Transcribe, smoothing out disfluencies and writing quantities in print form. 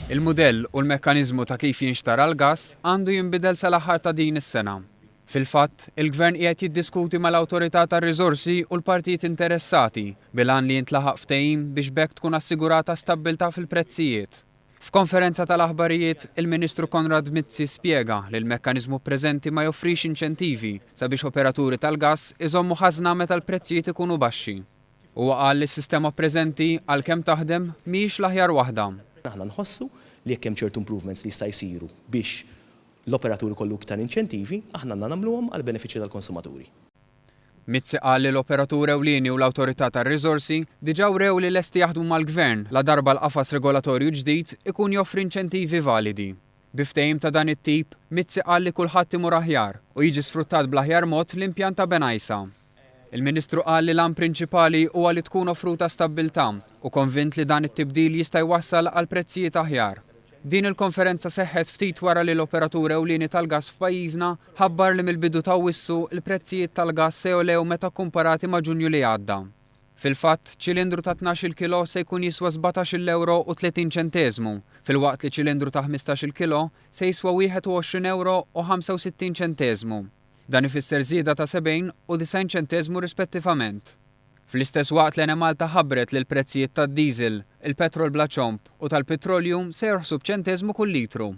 Il-mudell u l-mekkaniżmu ta' kif jinxtara l-gass għandu jinbidel sal-aħħar ta' din is-sena. Fil-fatt, il-Gvern qiegħed jiddiskuti mal-Awtorità tar-Riżorsi u l-partijiet interessati bil-għan li jintlaħaq ftehim biex bekk tkun assigurata stabbiltà fil-prezzijiet. F'konferenza tal-aħbarijiet, il-Ministru Konrad Mizzi spjega li l-mekkaniżmu preżenti ma joffrix inċentivi sabiex operaturi tal-gass iżommu ħażna meta l-prezzijiet ikunu baxxi. Huwa qal li s-sistema preżenti għalkemm taħdem mhijiex l-aħjar waħda. Aħna nħossu li jekk hemm ċertu improvements li jista' jsiru biex l-operaturi kollu iktar inċentivi, aħna għandna nagħmluhom għall benefiċċju tal-konsumaturi. Mizzi qal li l-operatur ewlieni u l-Awtorità tar-Riżorsi diġà wrew li lesti jaħdmu mal-Gvern la darba l-qafas regolatorju ġdid ikun joffri inċentivi validi. Biftehim ta' dan it-tip, Mizzi qal li kulħadd imur aħjar u jiġi sfruttat bl-aħjar mod l-impjant ta' Benajsa. Il-Ministru qal li l-għan prinċipali huwa li tkun offruta stabbiltà u konvint li dan it-tibdil jista' jwassal għal prezzijiet aħjar. Din il-konferenza seħħet ftit wara li l-operatur ewlieni tal-gass f'pajjiżna ħabbar li mill-bidu ta' wissu l-prezzijiet tal-gass se jolew meta kkumparati ma' Ġunju li għadda. Fil-fatt, ċilindru ta' 12 kilo se jkun jiswa 17 euro u 30 ċenteżmu, fil-waqt li ċilindru ta' 15 kilo se jiswa 21 euro u 65 ċenteżmu. Dan ifisser żieda ta' 70 u 90 ċenteżmu rispettivament. Fl-istess waqt l-Enemalta ħabbret li l-prezzijiet tad-diesel, il-petrol bla ċomp u tal-petroleum se jorħsu b'ċenteżmu kull litru.